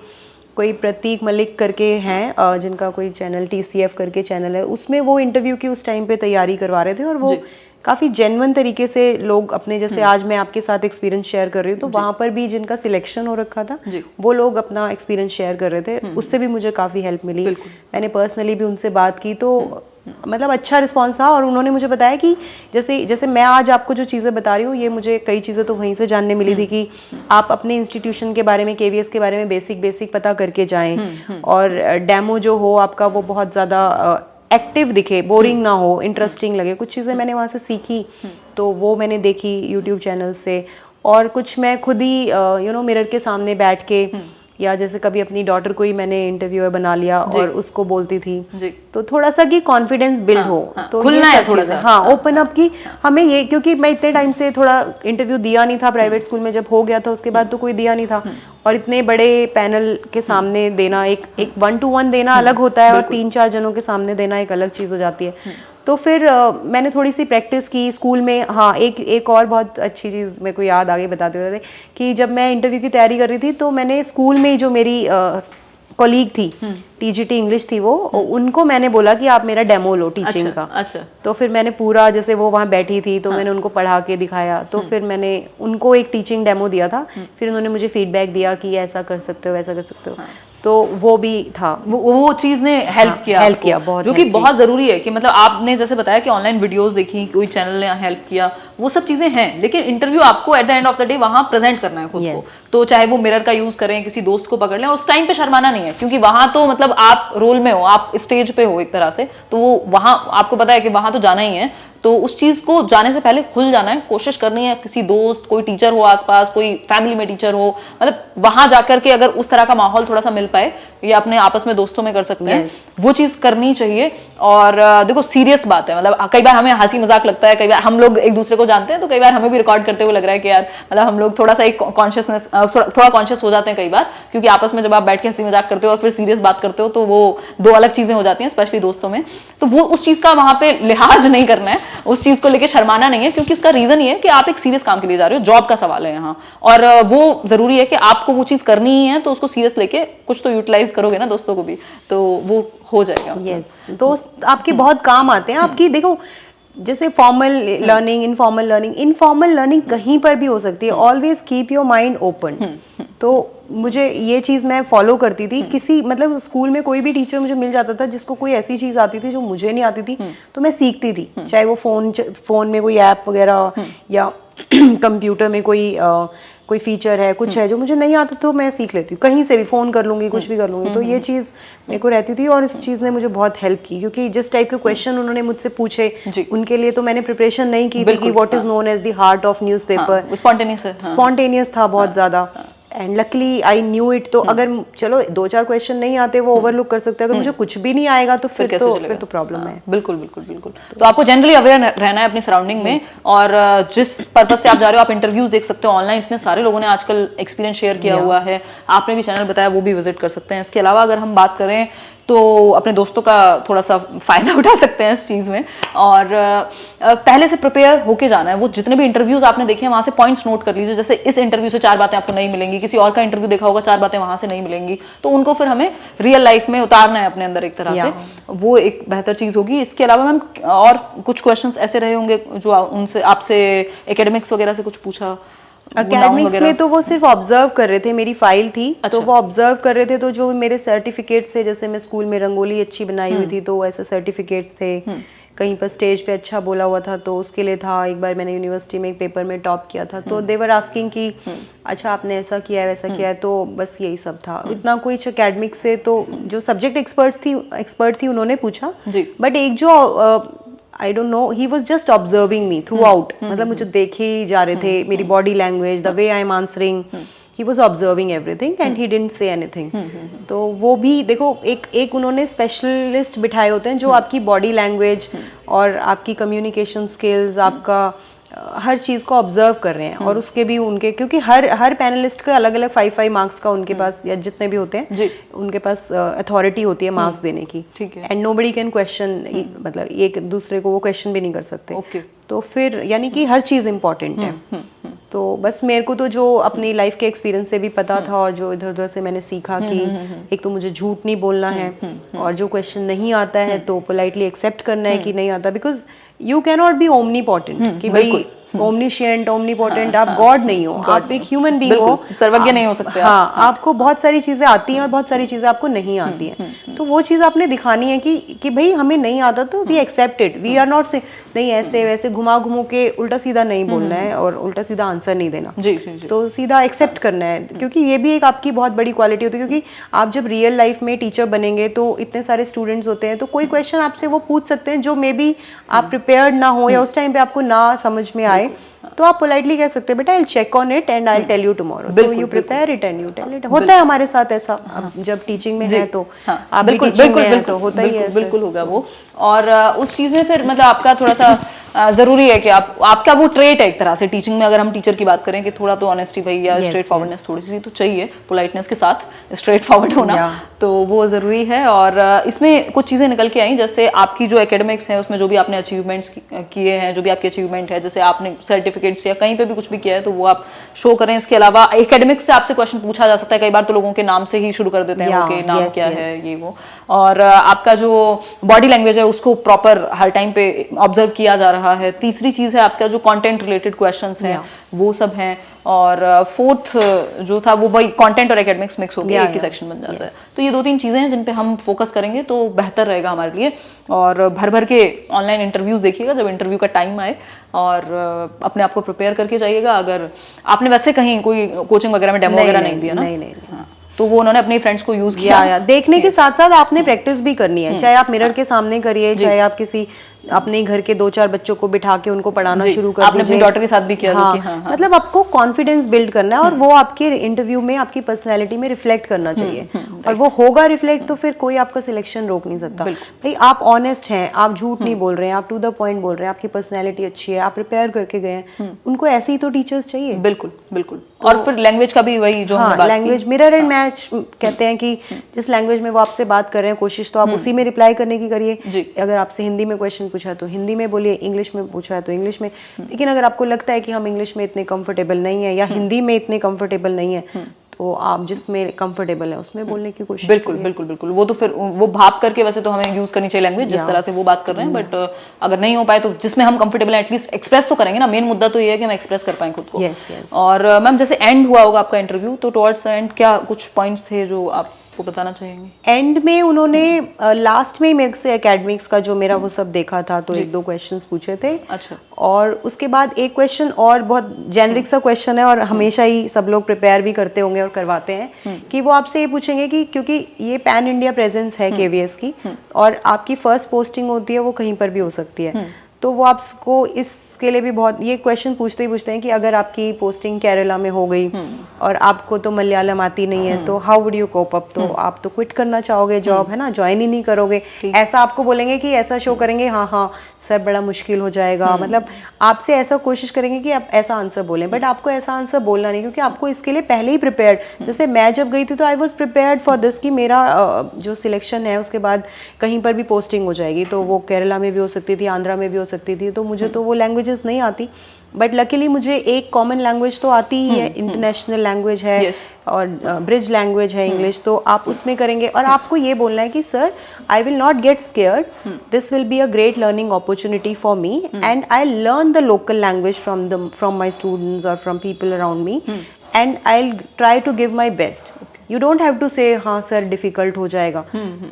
कोई प्रतीक मलिक करके हैं, जिनका कोई चैनल TCF करके चैनल है, उसमें वो इंटरव्यू की उस टाइम पे तैयारी करवा रहे थे, और वो काफ़ी जेन्युइन तरीके से लोग अपने, जैसे आज मैं आपके साथ एक्सपीरियंस शेयर कर रही हूँ, तो वहाँ पर भी जिनका सिलेक्शन हो रखा था वो लोग अपना एक्सपीरियंस शेयर कर रहे थे, उससे भी मुझे काफ़ी हेल्प मिली। मैंने पर्सनली भी उनसे बात की, तो मतलब अच्छा रिस्पॉन्स था। और उन्होंने मुझे बताया कि जैसे मैं आज आपको जो चीज़ें बता रही हूँ, ये मुझे कई चीज़ें तो वहीं से जानने मिली थी कि आप अपने इंस्टीट्यूशन के बारे में, KVS के बारे में बेसिक पता करके जाएं, और डेमो जो हो आपका वो बहुत ज़्यादा एक्टिव दिखे, बोरिंग ना हो, इंटरेस्टिंग लगे। कुछ चीज़ें मैंने वहाँ से सीखी, तो वो मैंने देखी यूट्यूब चैनल से, और कुछ मैं खुद ही मिरर के सामने बैठ के, या जैसे कभी अपनी डॉटर को ही मैंने इंटरव्यूअर बना लिया और उसको बोलती थी जी। तो थोड़ा सा कि कॉन्फिडेंस बिल्ड हो, तो खुलना है थोड़ा सा, हाँ ओपन अप की हमें ये, क्योंकि मैं इतने टाइम से थोड़ा इंटरव्यू दिया नहीं था प्राइवेट स्कूल में, जब हो गया था उसके बाद तो कोई दिया नहीं था, और इतने बड़े पैनल के सामने देना, एक 1-to-1 देना अलग होता है, और 3-4 जनों के सामने देना एक अलग चीज़ हो जाती है। तो फिर मैंने थोड़ी सी प्रैक्टिस की स्कूल में। हाँ, एक और बहुत अच्छी चीज़ मेरे को याद आ गई बताते हुए कि जब मैं इंटरव्यू की तैयारी कर रही थी, तो मैंने स्कूल में जो मेरी कॉलीग थी, TGT इंग्लिश थी वो, उनको मैंने बोला कि आप मेरा डेमो लो टीचिंग का। अच्छा। तो फिर मैंने पूरा, जैसे वो वहाँ बैठी थी तो मैंने उनको पढ़ा के दिखाया, तो फिर मैंने उनको एक टीचिंग डेमो दिया था, फिर उन्होंने मुझे फीडबैक दिया कि ऐसा कर सकते हो, वैसा कर सकते हो। तो वो भी था, वो चीज ने हेल्प किया बहुत, जो कि बहुत जरूरी है कि मतलब आपने जैसे बताया कि ऑनलाइन वीडियोस देखी, कोई चैनल ने हेल्प किया, वो सब चीजें हैं, लेकिन इंटरव्यू आपको at the end of the day वहां प्रेजेंट करना है खुद को। तो चाहे वो मिरर का यूज करें, किसी दोस्त को पकड़ लें, उस टाइम पे शर्माना नहीं है, क्योंकि वहां तो मतलब आप रोल में हो, आप स्टेज पे हो एक तरह से, तो वो वहां आपको पता है कि वहां तो जाना ही है। तो उस चीज को जाने से पहले खुल जाना है, कोशिश करनी है, किसी दोस्त, कोई टीचर हो आसपास, कोई फैमिली में टीचर हो, मतलब वहां जाकर के अगर उस तरह का माहौल थोड़ा सा मिल पाए, या अपने आपस में दोस्तों में कर सकते हैं, वो चीज करनी चाहिए। और देखो सीरियस बात है, मतलब कई बार हमें हंसी मजाक लगता है, कई बार हम लोग एक दूसरे को जानते हैं, तो कई बार हमें भी रिकॉर्ड करते हुए लग रहा है कि यार मतलब हम लोग थोड़ा सा एक कॉन्शियसनेस, थोड़ा कॉन्शियस हो जाते हैं कई बार, क्योंकि आपस में जब आप बैठ के हंसी मजाक करते हो और फिर सीरियस बात करते हो, तो वो दो अलग चीजें हो जाती हैं, स्पेशली दोस्तों में। तो वो उस चीज का वहां पे लिहाज नहीं करना है, उस चीज को लेकर शर्माना नहीं है, क्योंकि उसका रीजन ये है कि आप एक सीरियस काम के लिए जा रहे हो, जॉब का सवाल है यहाँ, और वो जरूरी है कि आपको वो चीज करनी ही है, तो उसको सीरियस लेके कुछ तो यूटिलाइज करोगे ना दोस्तों को भी, तो वो हो जाएगा। यस, दोस्त आपके बहुत काम आते हैं। आपकी देखो, जैसे फॉर्मल लर्निंग, इनफॉर्मल लर्निंग कहीं पर भी हो सकती है। Always keep your mind open. तो मुझे ये चीज़ मैं फॉलो करती थी। किसी मतलब स्कूल में कोई भी टीचर मुझे मिल जाता था जिसको कोई ऐसी चीज़ आती थी जो मुझे नहीं आती थी, तो मैं सीखती थी, चाहे वो फ़ोन में कोई ऐप वगैरह, या कंप्यूटर में कोई फीचर है, कुछ है जो मुझे नहीं आता, तो मैं सीख लेती हूँ, कहीं से भी फ़ोन कर लूँगी, कुछ भी कर लूँगी। तो ये चीज़ मेरे को रहती थी, और इस चीज़ ने मुझे बहुत हेल्प की, क्योंकि जिस टाइप के क्वेश्चन उन्होंने मुझसे पूछे, उनके लिए तो मैंने प्रिपरेशन नहीं की थी कि what is known as the heart of newspaper. Spontaneous था बहुत ज़्यादा, and luckily I knew it. तो अगर चलो 2-4 क्वेश्चन नहीं आते, वो ओवरलुक कर सकते हैं। अगर मुझे कुछ भी नहीं आएगा तो फिर तो प्रॉब्लम है। बिल्कुल बिल्कुल बिल्कुल। तो आपको जनरली अवेयर रहना है अपनी सराउंडिंग में, और जिस पर्पज से आप जा रहे हो, आप इंटरव्यूज देख सकते हो ऑनलाइन, इतने सारे लोगों ने आजकल एक्सपीरियंस शेयर किया हुआ है, आपने भी चैनल बताया, वो भी विजिट कर सकते हैं। इसके अलावा अगर हम बात करें तो अपने दोस्तों का थोड़ा सा फायदा उठा सकते हैं इस चीज़ में, और पहले से प्रिपेयर होके जाना है। वो जितने भी इंटरव्यूज आपने देखे हैं वहाँ से पॉइंट्स नोट कर लीजिए, जैसे इस इंटरव्यू से 4 बातें आपको नहीं मिलेंगी, किसी और का इंटरव्यू देखा होगा 4 बातें वहाँ से नहीं मिलेंगी, तो उनको फिर हमें रियल लाइफ में उतारना है अपने अंदर एक तरह से, वो एक बेहतर चीज़ होगी। इसके अलावा मैम और कुछ क्वेश्चंस ऐसे रहे होंगे जो उनसे आपसे एकेडमिक्स वगैरह से कुछ पूछा? अकेडमिक्स में तो वो सिर्फ ऑब्जर्व कर रहे थे, मेरी फाइल थी। अच्छा। तो वो ऑब्जर्व कर रहे थे, तो जो मेरे सर्टिफिकेट्स थे, जैसे मैं स्कूल में रंगोली अच्छी बनाई हुई थी, तो ऐसे सर्टिफिकेट्स थे। कहीं पर स्टेज पे अच्छा बोला हुआ था, तो उसके लिए था। एक बार मैंने यूनिवर्सिटी में एक पेपर में टॉप किया था, तो दे वर आस्किंग कि अच्छा आपने ऐसा किया है, वैसा किया है, तो बस यही सब था। इतना कोई एकेडमिक्स से तो जो सब्जेक्ट एक्सपर्ट थी उन्होंने पूछा, बट एक जो आई don't no, he was just observing me through out, मतलब मुझे देखे ही जा रहे थे, मेरी body language, the way I am answering, he was observing everything and he didn't say anything. तो वो भी देखो, एक उन्होंने स्पेशलिस्ट बिठाए होते हैं जो आपकी बॉडी लैंग्वेज और आपकी कम्युनिकेशन स्किल्स, आपका हर चीज़ को ऑब्जर्व कर रहे हैं। और उसके भी उनके, क्योंकि हर पैनलिस्ट का अलग अलग 5 मार्क्स का उनके पास, या जितने भी होते हैं उनके पास अथॉरिटी होती है मार्क्स देने की। ठीक है। एंड नोबडी कैन क्वेश्चन, मतलब एक दूसरे को वो क्वेश्चन भी नहीं कर सकते। ओके। तो फिर यानी कि हर चीज़ इम्पॉर्टेंट है। तो बस मेरे को तो जो अपनी लाइफ के एक्सपीरियंस से भी पता था, और जो इधर उधर से मैंने सीखा कि एक तो मुझे झूठ नहीं बोलना है, और जो क्वेश्चन नहीं आता है तो पोलाइटली एक्सेप्ट करना है कि नहीं आता, because you can not be omnipotent कि भाई ओमनीशिएंट, ओमनीपोटेंट, आप गॉड नहीं हो, आप एक ह्यूमन बीइंग हो, सर्वज्ञ नहीं हो सकते। हाँ, आपको बहुत सारी चीजें आती हैं और बहुत सारी चीजें आपको नहीं आती हैं। तो वो चीज आपने दिखानी है कि भाई हमें नहीं आता तो we accept it, we are not say नहीं ऐसे वैसे घुमा घुमू के उल्टा सीधा नहीं बोलना है और उल्टा सीधा आंसर नहीं देना। जी जी जी। तो सीधा एक्सेप्ट करना है, क्योंकि ये भी एक आपकी बहुत बड़ी क्वालिटी होती है। क्योंकि आप जब रियल लाइफ में टीचर बनेंगे तो इतने सारे स्टूडेंट्स होते हैं, तो कोई क्वेश्चन आपसे वो पूछ सकते हैं जो मे बी आप प्रिपेयर्ड ना हो, या उस टाइम पे आपको ना समझ में आए, तो आप पोलाइटली कह सकते हैं बेटा I check on it and I tell you tomorrow. तो you prepare it and you tell it. होता है हमारे साथ ऐसा, जब टीचिंग में है तो आप भी टीचिंग में हैं तो होता ही है। बिल्कुल होगा वो। और उस चीज में फिर मतलब आपका थोड़ा सा जरूरी है कि आपका वो ट्रेट है एक तरह से टीचिंग में, अगर हम टीचर की बात करें कि थोड़ा तो ऑनेस्टी भाई या स्ट्रेट फॉरवर्डनेस थोड़ी सी तो चाहिए, पोलाइटनेस के साथ स्ट्रेट फॉरवर्ड होना, तो वो जरूरी है। और इसमें कुछ चीजें निकल के आई, जैसे आपकी जो एकेडमिक्स है उसमें जो भी आपने अचीवमेंट्स किए हैं, जो भी आपके अचीवमेंट है, जैसे आपने सर्टिफिकेट्स या कहीं पे भी कुछ भी किया है तो वो आप शो करें। इसके अलावा एकेडमिक्स से आपसे क्वेश्चन पूछा जा सकता है, कई बार तो लोगों के नाम से ही शुरू कर देते हैं कि नाम क्या है ये वो। और आपका जो बॉडी लैंग्वेज है उसको प्रॉपर हर टाइम पे ऑब्जर्व किया जा रहा है। तीसरी चीज है आपका जो कंटेंट रिलेटेड क्वेश्चंस हैं वो सब हैं। और फोर्थ जो था वो भाई कंटेंट और एकेडमिक्स मिक्स होकर एक ही सेक्शन बन जाता है। तो ये 2-3 चीजें हैं जिन पे हम फोकस करेंगे तो बेहतर रहेगा हमारे लिए। और भर भर के ऑनलाइन इंटरव्यूज देखिएगा जब इंटरव्यू का टाइम आए, और अपने आप को प्रिपेयर करके जाइएगा। अगर आपने वैसे कहीं कोई कोचिंग वगैरह में डेमो वगैरह नहीं दिया ना, नहीं, तो वो उन्होंने अपने फ्रेंड्स को यूज किया। देखने के साथ साथ आपने प्रैक्टिस भी करनी है, चाहे आप मिरर के सामने करिए, चाहे आप किसी अपने घर के 2-4 बच्चों को बिठा के उनको पढ़ाना शुरू कर दीजिए। आपने अपनी डॉटर के साथ भी किया। हाँ, मतलब आपको कॉन्फिडेंस बिल्ड करना है और वो आपके इंटरव्यू में आपकी पर्सनैलिटी में रिफ्लेक्ट करना चाहिए। और वो होगा रिफ्लेक्ट तो फिर कोई आपका सिलेक्शन रोक नहीं सकता। भाई आप ऑनेस्ट हैं, आप झूठ नहीं बोल रहे हैं, आप टू द पॉइंट बोल रहे हैं, आपकी पर्सनैलिटी अच्छी है, आप प्रिपेयर करके गए हैं, उनको ऐसे ही तो टीचर्स चाहिए। बिल्कुल बिल्कुल। और फिर लैंग्वेज का भी वही जो हमने बात की, लैंग्वेज मिरर एंड मैच कहते हैं कि जिस लैंग्वेज में वो आपसे बात कर रहे हैं, कोशिश तो आप उसी में रिप्लाई करने की करिए। अगर आपसे हिंदी में क्वेश्चन पूछा तो हिंदी में बोलिए, इंग्लिश में पूछा है तो इंग्लिश में। लेकिन अगर आपको लगता है कि हम इंग्लिश में इतने कंफर्टेबल नहीं है या हिंदी में इतने कंफर्टेबल नहीं है, तो आप जिसमें कंफर्टेबल है उसमें बोलने की कोशिश बिल्कुल बिल्कुल बिल्कुल। वो तो फिर वो भाप करके वैसे तो हमें यूज करनी चाहिए लैंग्वेज जिस तरह से वो बात कर रहे हैं, बट अगर नहीं हो पाए तो जिसमें हम कंफर्टेबल हैं एटलीस्ट एक्सप्रेस तो करेंगे ना। मेन मुद्दा तो ये है कि हम एक्सप्रेस कर पाएं खुद को। और मैम जैसे एंड हुआ होगा आपका इंटरव्यू, तो टुवर्ड्स द एंड क्या कुछ पॉइंट्स थे जो आप को बताना चाहेंगे? एंड में उन्होंने लास्ट में मेरे से एकेडमिक्स का जो मेरा वो सब देखा था, तो 1-2 क्वेश्चंस पूछे थे। अच्छा। और उसके बाद एक क्वेश्चन और बहुत जेनरिक सा क्वेश्चन है और हमेशा ही सब लोग प्रिपेयर भी करते होंगे और करवाते हैं कि वो आपसे ये पूछेंगे कि क्योंकि ये पैन इंडिया प्रेजेंस है केवीएस की और आपकी फर्स्ट पोस्टिंग होती है वो कहीं पर भी हो सकती है, तो वो आपको इसके लिए भी बहुत ये क्वेश्चन पूछते ही पूछते हैं कि अगर आपकी पोस्टिंग केरला में हो गई और आपको तो मलयालम आती नहीं है तो how would you cope up, तो आप तो क्विट करना चाहोगे जॉब, है ना, ज्वाइन ही नहीं करोगे। ऐसा आपको बोलेंगे कि ऐसा शो करेंगे हाँ हाँ सर बड़ा मुश्किल हो जाएगा, मतलब आपसे ऐसा कोशिश करेंगे कि आप ऐसा आंसर बोलें, बट आपको ऐसा आंसर बोलना नहीं, क्योंकि आपको इसके लिए पहले ही प्रिपेयर्ड। जैसे मैं जब गई थी तो I was prepared for this कि मेरा जो सिलेक्शन है उसके बाद कहीं पर भी पोस्टिंग हो जाएगी, तो वो केरला में भी हो सकती थी, आंध्रा में भी हो सकती थी, तो मुझे तो वो लैंग्वेजेस नहीं आती, बट लकीली मुझे एक कॉमन लैंग्वेज तो आती ही है, इंटरनेशनल लैंग्वेज है और ब्रिज लैंग्वेज है इंग्लिश, तो आप उसमें करेंगे। और आपको ये बोलना है कि sir I will not get scared, this will be a great learning opportunity for me and I learn the local language from my students और from people around me and I will try to give my best. You don't have to say हाँ sir difficult हो जाएगा।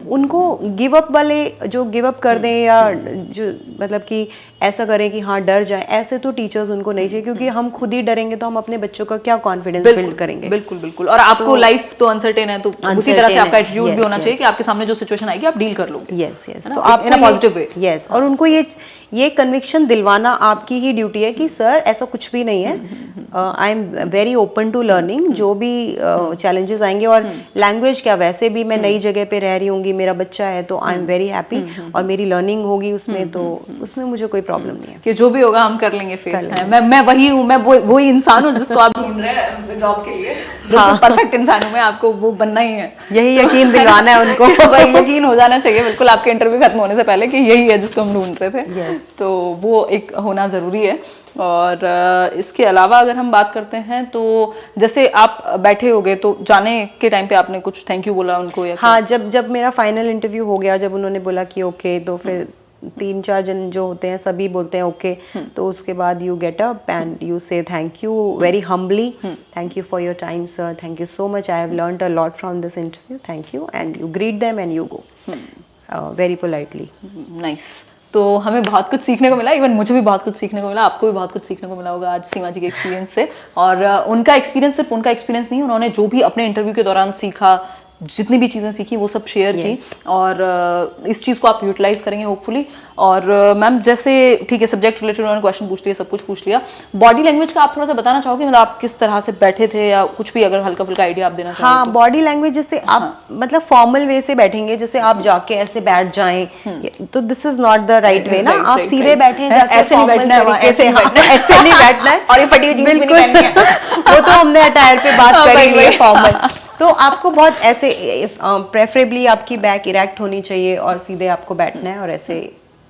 उनको give up वाले जो give up कर दें या जो मतलब कि ऐसा करें कि हाँ डर जाए, ऐसे तो टीचर्स उनको नहीं चाहिए, क्योंकि हम खुद ही डरेंगे तो हम अपने बच्चों का क्या कॉन्फिडेंस बिल्ड करेंगे। बिल्कुल बिल्कुल। और आपको लाइफ तो अनसर्टेन है, तो उसी तरह से आपका एटीट्यूड भी होना चाहिए कि आपके सामने जो सिचुएशन आएगी आप डील कर लोगे। यस यस, तो आप इन अ पॉजिटिव वे। यस, और उनको ये कन्विक्शन दिलवाना आपकी ही ड्यूटी है कि सर ऐसा कुछ भी नहीं है, I am very open to learning, जो भी चैलेंजेस आएंगे, और लैंग्वेज क्या, वैसे भी मैं नई जगह पे रह रही हूँगी, मेरा बच्चा है तो आई एम वेरी हैप्पी, और मेरी लर्निंग होगी उसमें, तो उसमें मुझे कोई प्रॉब्लम नहीं है कि जो भी होगा हम कर लेंगे फेस। मैं वही हूँ, मैं वही इंसान हूँ जिसको आप ढूंढ रहे हैं जॉब के लिए। बिल्कुल परफेक्ट इंसान हूँ मैं, आपको वो बनना ही है, यही यकीन दिलवाना है उनको। वही यकीन हो जाना चाहिए बिल्कुल आपके इंटरव्यू खत्म होने से पहले कि यही है जिसको हम ढूंढ रहे थे। तो वो एक होना जरूरी है। और इसके अलावा अगर हम बात करते हैं तो जैसे आप बैठे होगे तो जाने के टाइम पे आपने कुछ थैंक यू बोला उनको या हाँ, जब मेरा फाइनल इंटरव्यू हो गया, जब उन्होंने बोला कि ओके, तो फिर 3-4 जन जो होते हैं सभी बोलते हैं ओके, तो उसके बाद you get up and you say thank you very humbly, thank you for your time sir, thank you so much, I have learned a lot from this interview, thank you, and you greet them and you go very politely. Nice. तो हमें बहुत कुछ सीखने को मिला, even मुझे भी बहुत कुछ सीखने को मिला, आपको भी बहुत कुछ सीखने को मिला होगा आज सीमा जी के एक्सपीरियंस से। और उनका एक्सपीरियंस सिर्फ उनका एक्सपीरियंस नहीं, उन्होंने जो भी अपने इंटरव्यू के दौरान सीखा, जितनी भी चीज़ें सीखी वो सब शेयर की, और इस चीज़ को आप यूटिलाइज करेंगे होपफुली। और मैम जैसे ठीक है सब्जेक्ट रिलेटेड उन्होंने क्वेश्चन पूछ लिया, सब कुछ पूछ लिया, बॉडी लैंग्वेज का आप थोड़ा सा बताना चाहोगे, मतलब आप किस तरह से बैठे थे या कुछ भी अगर हल्का फुल्का आइडिया आप देना चाहोगे? हाँ, बॉडी लैंग्वेज जैसे आप मतलब फॉर्मल वे से बैठेंगे, जैसे आप जाके ऐसे बैठ जाएं, तो this is not the right way ना, आप सीधे बैठे जाके, ऐसे नहीं बैठना है, ऐसे नहीं बैठना है, और ये फटी हुई जींस भी नहीं पहननी है। वो तो हमने अटायर पे बात करेंगे फॉर्मल। तो आपको बहुत ऐसे प्रेफरेबली आपकी बैक इरेक्ट होनी चाहिए और सीधे आपको बैठना है, और ऐसे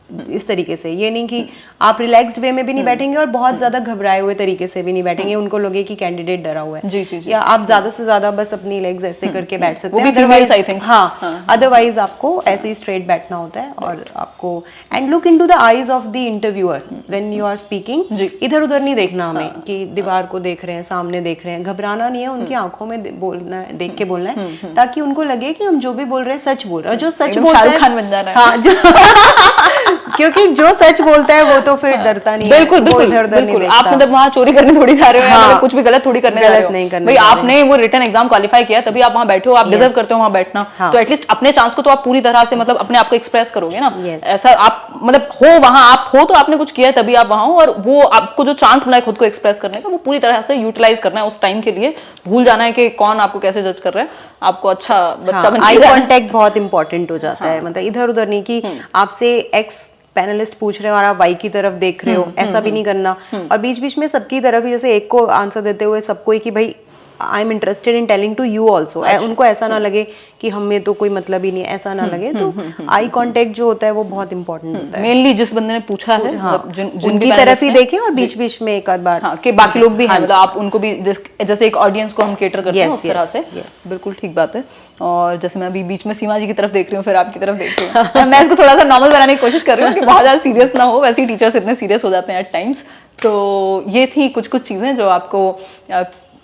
इस तरीके से, ये नहीं कि आप रिलैक्स्ड वे में भी नहीं बैठेंगे और बहुत ज्यादा घबराए हुए तरीके से भी नहीं बैठेंगे, उनको लगे कि कैंडिडेट डरा हुआ है। जी, जी, जी। या आप ज्यादा से ज्यादा बस अपनी लेग्स ऐसे करके बैठ सकते हैं, वो भी फीमेल्स आई थिंक। हाँ, अदरवाइज आपको ऐसे ही स्ट्रेट बैठना होता है, और आपको and look into the eyes of the interviewer when you are speaking, इधर उधर नहीं देखना हमें कि दीवार को देख रहे हैं, सामने देख रहे हैं, घबराना नहीं है, उनकी आंखों में बोलना है, देख के बोलना है, ताकि उनको लगे कि हम जो भी बोल रहे हैं सच बोल रहे हैं। जो सच बोलता है, शाहरुख खान बन जाना है। हाँ, क्योंकि जो सच बोलता है वो तो फिर डरता नहीं है, बिल्कुल बिल्कुल बिल्कुल। आप मतलब वहाँ चोरी करने थोड़ी जा रहे हो, या मतलब कुछ भी गलत थोड़ी करने जा रहे हो, नहीं करने भाई आपने वो रिटन एग्जाम क्वालिफाई किया तभी आप वहाँ बैठे हो, आप डिजर्व करते हो वहाँ बैठना, तो एटलीस्ट अपने चांस को तो आप पूरी तरह से मतलब अपने आप को एक्सप्रेस करोगे ना। ऐसा आप मतलब हो वहाँ आप हो तो आपने कुछ किया है तभी आप वहाँ हो, और वो आपको जो चांस मिला है खुद को एक्सप्रेस करने का वो पूरी तरह से यूटिलाइज करना है उस टाइम के लिए। भूल जाना है कि कौन आपको कैसे जज कर रहा है, आपको अच्छा बच्चा बन के आई कांटेक्ट बहुत इंपॉर्टेंट हो जाता है, मतलब इधर उधर नहीं कि आपसे एक्स पैनलिस्ट पूछ रहे हो और आप वाई की तरफ देख रहे हो, ऐसा भी नहीं करना। और बीच बीच में सबकी तरफ ही, जैसे एक को आंसर देते हुए सबको ही कि भाई I am interested in telling to you also, उनको ऐसा ना लगे कि हमें तो कोई मतलब ही नहीं है, ऐसा ना लगे। तो आई कांटेक्ट जो होता है वो बहुत इंपॉर्टेंट होता है, मेनली जिस बंदे ने पूछा है उनकी तरफ ही देखें, और बीच बीच में एक आध बार कि बाकी लोग भी हैं, मतलब आप उनको भी जैसे एक ऑडियंस को हम केटर करते हैं उस तरह से। बिल्कुल ठीक बात है। और जैसे मैं अभी बीच में सीमा जी की तरफ देख रही हूँ, फिर आपकी तरफ देख रही हूँ, मैं इसको थोड़ा सा नॉर्मल बनाने की कोशिश कर रही हूँ कि बहुत ज्यादा सीरियस ना हो, वैसे ही टीचर्स इतने सीरियस हो जाते हैं एट टाइम्स। तो ये थी कुछ चीजें जो आपको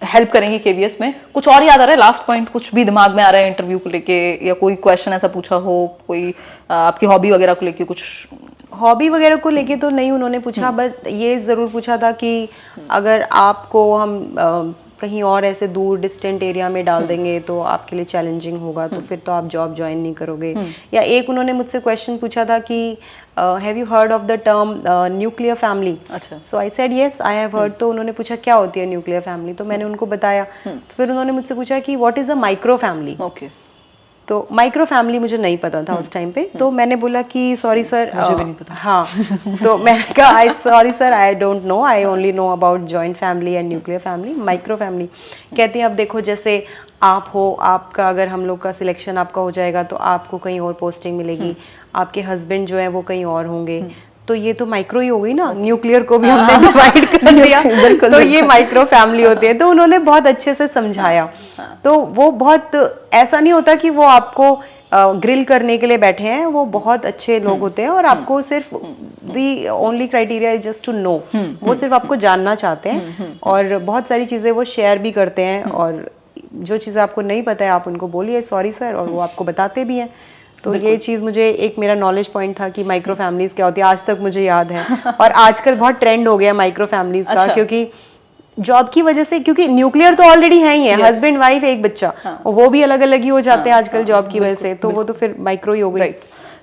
हेल्प करेंगी केवीएस में। कुछ और याद आ रहा है लास्ट पॉइंट, कुछ भी दिमाग में आ रहा है इंटरव्यू को लेके, या कोई क्वेश्चन ऐसा पूछा हो, कोई आपकी हॉबी वगैरह को लेके? कुछ हॉबी वगैरह को लेके तो नहीं उन्होंने पूछा, बट ये ज़रूर पूछा था कि अगर आपको हम कहीं और ऐसे दूर डिस्टेंट एरिया में डाल देंगे तो आपके लिए चैलेंजिंग होगा, तो फिर तो आप जॉब ज्वाइन नहीं करोगे। या एक उन्होंने मुझसे क्वेश्चन पूछा था कि have you heard of the term nuclear family? अच्छा। So I said yes I have heard. तो उन्होंने पूछा क्या होती है न्यूक्लियर फैमिली, तो मैंने उनको बताया। तो फिर उन्होंने मुझसे पूछा कि what is a micro family. Okay. तो माइक्रो फैमिली मुझे नहीं पता था उस टाइम पे, तो मैंने बोला कि सॉरी सर, मुझे भी नहीं पता। हाँ, तो मैंने कहा आई sorry sir, I don't no, I only know about joint family and nuclear family. Micro family कहती हैं अब देखो जैसे आप हो, आपका अगर हम लोग का सिलेक्शन आपका हो जाएगा तो आपको कहीं और पोस्टिंग मिलेगी, आपके हस्बैंड जो है वो कहीं और होंगे, तो ये तो माइक्रो ही हो गई ना, न्यूक्लियर को भी हमने डिवाइड कर दिया, तो ये माइक्रो फैमिली होती है। तो उन्होंने बहुत अच्छे से समझाया। तो वो बहुत ऐसा नहीं होता कि वो आपको ग्रिल करने के लिए बैठे हैं, वो बहुत अच्छे लोग होते हैं, और आपको सिर्फ the only criteria is just to know, वो सिर्फ आपको जानना चाहते हैं, और बहुत सारी चीज़ें वो शेयर भी करते हैं, और जो चीज़ें आपको नहीं पता है आप उनको बोलिए सॉरी सर, और वो आपको बताते भी हैं। तो ये चीज़ मुझे एक मेरा नॉलेज पॉइंट था कि माइक्रो फैमिलीज क्या होती है, आज तक मुझे याद है। और आजकल बहुत ट्रेंड हो गया माइक्रो फैमिलीज का, क्योंकि जॉब की वजह से, क्योंकि न्यूक्लियर तो ऑलरेडी है ही है, हस्बैंड वाइफ एक बच्चा, और वो भी अलग अलग ही हो जाते हैं आजकल जॉब की वजह से, तो वो तो फिर माइक्रो ही हो गई।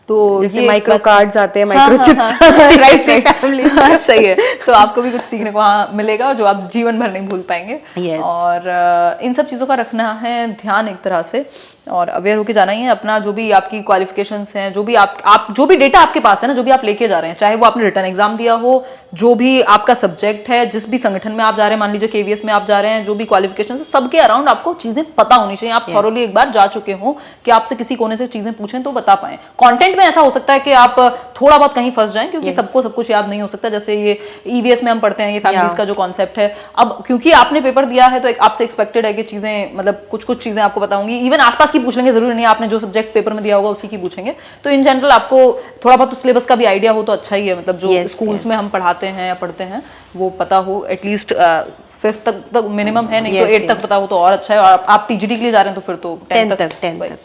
तो जैसे माइक्रो कार्ड्स आते हैं, माइक्रो चिप्स, राइट फैमिली। सही है, तो आपको भी कुछ सीखने को मिलेगा जो आप जीवन भर नहीं भूल पाएंगे। और इन सब चीज़ों का रखना है ध्यान एक तरह से, और अवेयर होके जाना ही है। अपना जो भी आपकी क्वालिफिकेशंस हैं, जो भी आप जो भी डेटा आपके पास है ना, जो भी आप लेके जा रहे हैं, चाहे वो आपने रिटर्न एग्जाम दिया हो, जो भी आपका सब्जेक्ट है, जिस भी संगठन में आप जा रहे हैं, मान लीजिए केवीएस में आप जा रहे हैं, जो भी क्वालिफिकेशन है, सबके अराउंड आपको चीजें पता होनी चाहिए। आप थॉरोली एक बार जा चुके हो कि आपसे किसी कोने से चीजें पूछें तो बता पाए। कंटेंट में ऐसा हो सकता है कि आप थोड़ा बहुत कहीं फंस जाएं, क्योंकि सबको सब कुछ याद नहीं हो सकता। जैसे ये ईवीएस में हम पढ़ते हैं, ये फैमिलीज का जो कॉन्सेप्ट है, अब क्योंकि आपने पेपर दिया है तो आपसे एक्सपेक्टेड है कि चीजें, मतलब कुछ चीजें आपको पता होंगी। इवन आसपास की पूछ लेंगे, जरूरी नहीं आपने जो सब्जेक्ट पेपर में दिया होगा उसी की पूछेंगे। तो इन जनरल आपको थोड़ा बहुत सिलेबस का भी आइडिया हो तो अच्छा ही है, मतलब जो स्कूल्स में हम पढ़ाते हैं या पढ़ते हैं वो पता हो, एटलीस्ट 5th तक मिनिमम है, नहीं तो 8th तक पता हो तो और अच्छा है। और आप टीजीटी के लिए जा रहे हैं तो फिर तो 10th तक।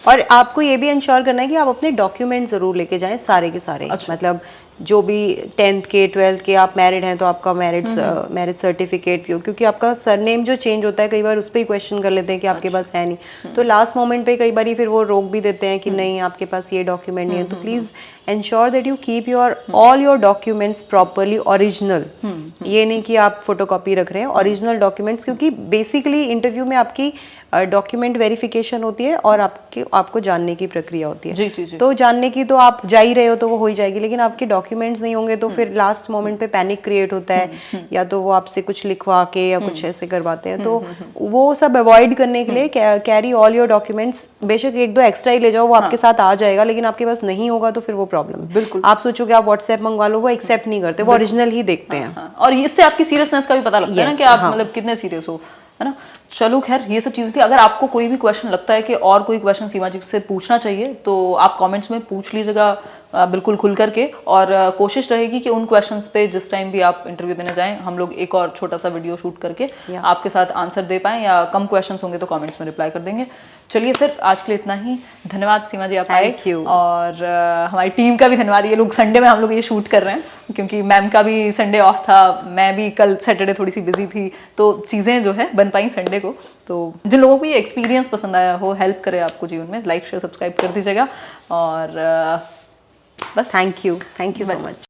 और आपको ये भी इंश्योर करना है कि आप अपने डॉक्यूमेंट जरूर लेके जाएं, सारे के सारे। मतलब जो भी 10th के 12th के, आप मैरिड हैं तो आपका मैरिज सर्टिफिकेट, क्योंकि आपका सरनेम जो चेंज होता है कई बार उस पर ही क्वेश्चन कर लेते हैं कि आपके पास है नहीं, तो लास्ट मोमेंट पे कई बार फिर वो रोक भी देते हैं कि नहीं आपके पास ये डॉक्यूमेंट नहीं है। तो please ensure that you keep all your documents properly original. ये नहीं कि आप फोटोकॉपी रख रहे हैं, ओरिजिनल डॉक्यूमेंट्स, क्योंकि बेसिकली इंटरव्यू में आपकी डॉक्यूमेंट वेरिफिकेशन होती है और आपको जानने की प्रक्रिया होती है। जी। तो जानने की तो आप जा ही रहे हो तो वो हो ही जाएगी, लेकिन आपके डॉक्यूमेंट्स नहीं होंगे तो फिर लास्ट मोमेंट पे पैनिक क्रिएट होता है, या तो वो आपसे कुछ लिखवा के या कुछ ऐसे करवाते हैं। तो वो सब अवॉइड करने के लिए कैरी ऑल योर डॉक्यूमेंट्स। बेशक 1-2 एक्स्ट्रा ही ले जाओ, वो आपके साथ आ जाएगा, लेकिन आपके पास नहीं होगा तो फिर वो प्रॉब्लम। बिल्कुल, आप सोचोगे आप व्हाट्सएप मंगवा लो, वो एक्सेप्ट नहीं करते, वो ओरिजिनल ही देखते हैं। और इससे आपकी सीरियसनेस का भी पता लगता है ना कि आप मतलब कितने सीरियस हो, है ना। चलो खैर, ये सब चीज़ें थी। अगर आपको कोई भी क्वेश्चन लगता है कि और कोई क्वेश्चन सीमा जी से पूछना चाहिए तो आप कमेंट्स में पूछ लीजिएगा, बिल्कुल खुल करके। और कोशिश रहेगी कि उन क्वेश्चंस पे जिस टाइम भी आप इंटरव्यू देने जाएं, हम लोग एक और छोटा सा वीडियो शूट करके आपके साथ आंसर दे पाएं, या कम क्वेश्चंस होंगे तो कमेंट्स में रिप्लाई कर देंगे। चलिए फिर आज के लिए इतना ही। धन्यवाद सीमा जी, आप आए। और हमारी टीम का भी धन्यवाद। ये लोग संडे में हम लोग ये शूट कर रहे हैं क्योंकि मैम का भी संडे ऑफ था, मैं भी कल सैटरडे थोड़ी सी बिजी थी, तो चीज़ें जो है बन पाई संडे को। तो जिन लोगों को ये एक्सपीरियंस पसंद आया हो, हेल्प करे आपको जीवन में, लाइक शेयर सब्सक्राइब कर दीजिएगा। और बस, थैंक यू सो मच।